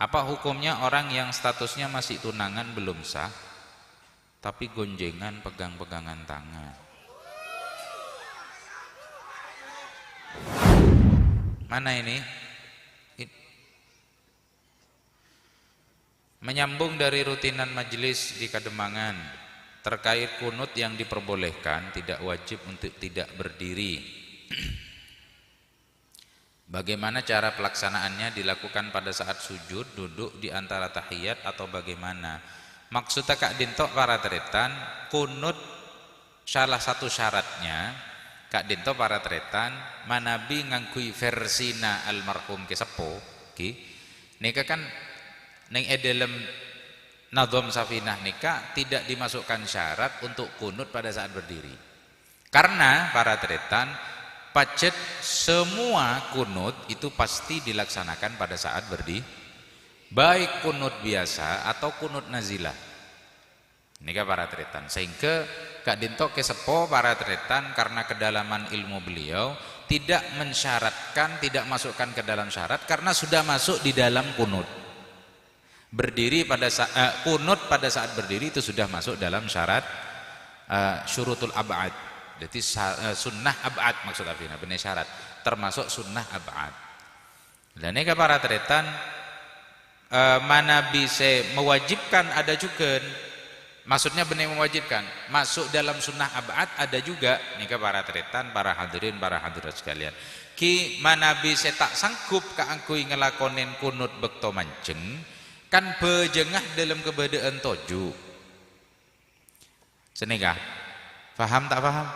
Apa hukumnya orang yang statusnya masih tunangan belum sah, tapi gonjengan pegang-pegangan tangan? Mana ini? Menyambung dari rutinan majelis di Kademangan terkait kunut yang diperbolehkan, tidak wajib untuk tidak berdiri. Bagaimana cara pelaksanaannya, dilakukan pada saat sujud, duduk di antara tahiyat atau bagaimana? Maksudnya Kak Dinto para tretan, kunut salah satu syaratnya Kak Dinto para tretan manabi ngangkui versina almarhum ke sepo ki nika kan neng dalam Nadhom Safinah nika tidak dimasukkan syarat untuk kunut pada saat berdiri, karena para tretan pacet semua kunut itu pasti dilaksanakan pada saat berdiri, baik kunut biasa atau kunut nazilah. Nika para tretan, sehingga Kak Dinto kesepo para tretan karena kedalaman ilmu beliau tidak mensyaratkan, tidak masukkan ke dalam syarat karena sudah masuk di dalam kunut. Berdiri pada saat kunut pada saat berdiri itu sudah masuk dalam syarat syurutul ab'ad. Jadi sunnah ab'ad maksud Afina, benar syarat termasuk sunnah ab'ad. Dan nika para tretan mana bisa mewajibkan ada juga. Maksudnya benar mewajibkan, masuk dalam sunnah ab'ad ada juga. Nika para tretan, para hadirin, para hadirat sekalian. Ki mana bisa tak sanggup kaangkui ngelakonin kunut bekto manceng, kan bejengah dalam kebadaan toju. Senikah? Faham tak faham?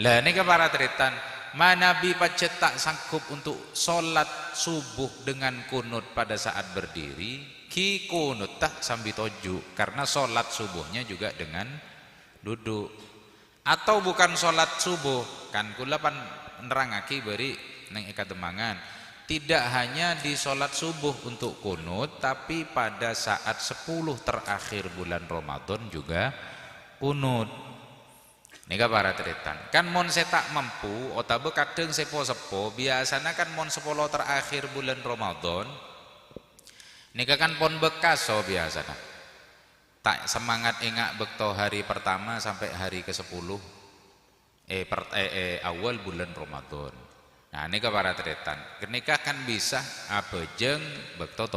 Lah nika para tretan, mana bi pacet tak sanggup untuk sholat subuh dengan kunut pada saat berdiri, ki kunut tak sambil toju, karena sholat subuhnya juga dengan duduk. Atau bukan sholat subuh, kan kula pan nerangaki beri neng Kademangan, tidak hanya di sholat subuh untuk kunut, tapi pada saat 10 terakhir bulan Ramadan juga kunut. Nika para tretan, kan mon saya tak mampu, otabe kadang sepo-sepo, biasanya kan mon 10 terakhir bulan Ramadan, nika kan pon bekaso biasanya. Tak semangat ingat bekto hari pertama sampai hari ke-10 awal bulan Ramadan. Nah nika para tretan, kenika kan bisa abejeng bekto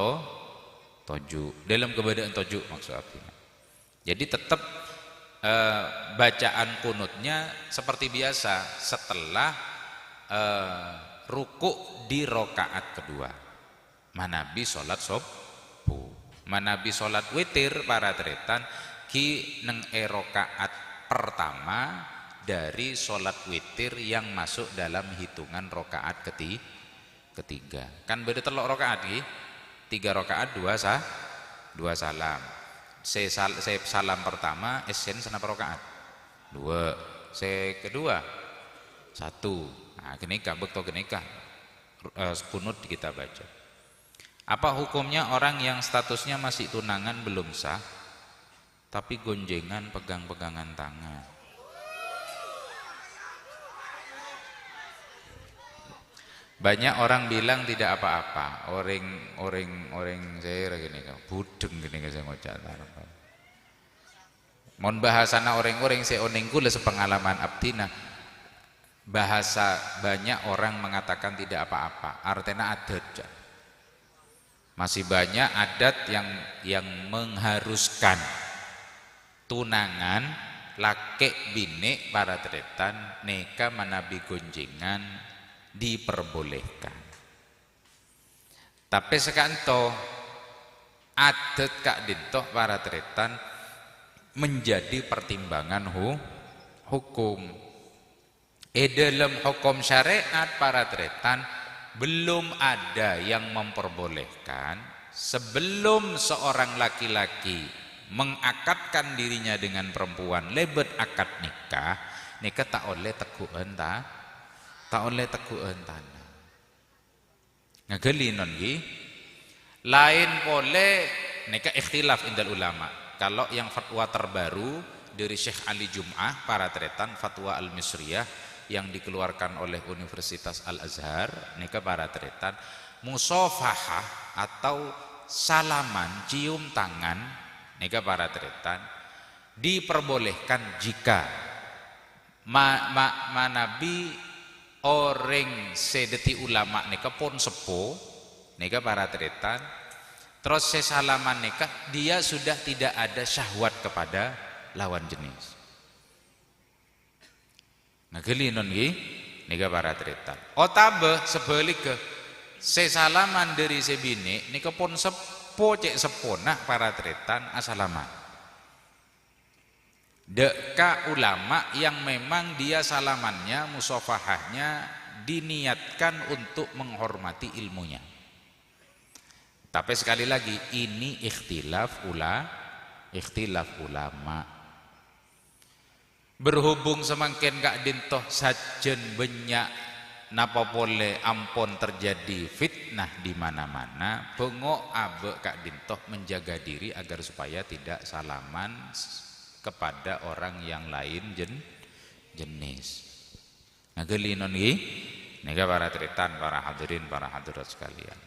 toju dalam kebadaan toju maksud artinya. Jadi tetap bacaan kunutnya seperti biasa setelah rukuk di rokaat kedua. Manabi sholat subuh, manabi sholat witir para tretan ki neng rokaat pertama dari sholat witir yang masuk dalam hitungan rokaat ketiga. Kan beda telok rokaat ki, 3 rokaat 2 salam. Saya salam pertama esen senapa rokaat 2, saya kedua 1. Nah kenika bekto kenika kunut kita baca. Apa hukumnya orang yang statusnya masih tunangan belum sah, tapi gonjengan pegang-pegangan tangan? Banyak orang bilang tidak apa-apa, orang saya gini kan, budeng gini kan saya ngocak. Mon bahasana orang saya onengku lah sepengalaman abdina. Bahasa banyak orang mengatakan tidak apa-apa, artinya adat. Masih banyak adat yang mengharuskan tunangan laki bini para tretan neka manabi gonjengan diperbolehkan. Tapi sekanto adat Kak Dinto para tretan menjadi pertimbangan hukum. Dalam hukum syariat para tretan belum ada yang memperbolehkan sebelum seorang laki-laki mengakadkan dirinya dengan perempuan lebet akad nikah tak oleh teguhan tak oleh teguhan tanah ngageli non gi lain boleh nika ikhtilaf indal ulama. Kalau yang fatwa terbaru dari Syekh Ali Jum'ah para tretan, fatwa al-Misriyah yang dikeluarkan oleh Universitas Al-Azhar, nika para tretan musafahah atau salaman cium tangan nika para tretan diperbolehkan jika manabi orang sedeti ulama nika pun sepo nika para tretan terus sesalaman nika dia sudah tidak ada syahwat kepada lawan jenis. Ngageli non nggih nika para tretan. Otabe sebalik ke sesalaman dari sebine nika pun sepo cek sepona para tretan asalaman. Deka ulama yang memang dia salamannya musafahahnya diniatkan untuk menghormati ilmunya. Tapi sekali lagi ini ikhtilaf ulama. Berhubung semakin Kak Dintoh sajen banyak napa boleh ampun terjadi fitnah di mana-mana, bengok abe Kak Dintoh menjaga diri agar supaya tidak salaman kepada orang yang lain jenis. Ngageli non nggih nika para tretan, para hadirin, para hadirat sekalian.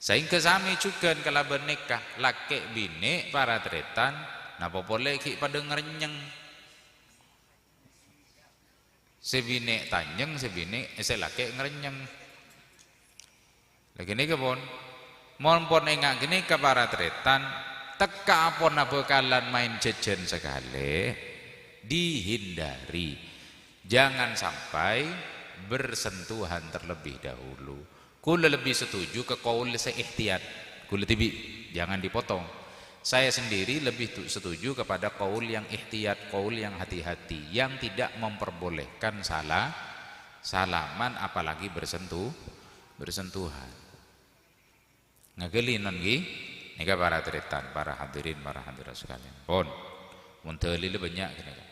Sehingga sami juga kalau bernikah laki bini para tretan napa boleh ki pada ngerenyeng sebine tanjeng sebine laki ngerenyeng lagi ini kepon mohon engak gini ke para tretan teka apon bekalan main jejen sekali dihindari, jangan sampai bersentuhan terlebih dahulu. Kula lebih setuju ke kaul seihtiyat, kula tibi jangan dipotong. Saya sendiri lebih setuju kepada kaul yang ihtiyat, kaul yang hati-hati, yang tidak memperbolehkan salaman apalagi bersentuhan. Ngageli non nggih nika para tretan, para hadirin, para hadirat sekalian. Pun mun teu banyak gini.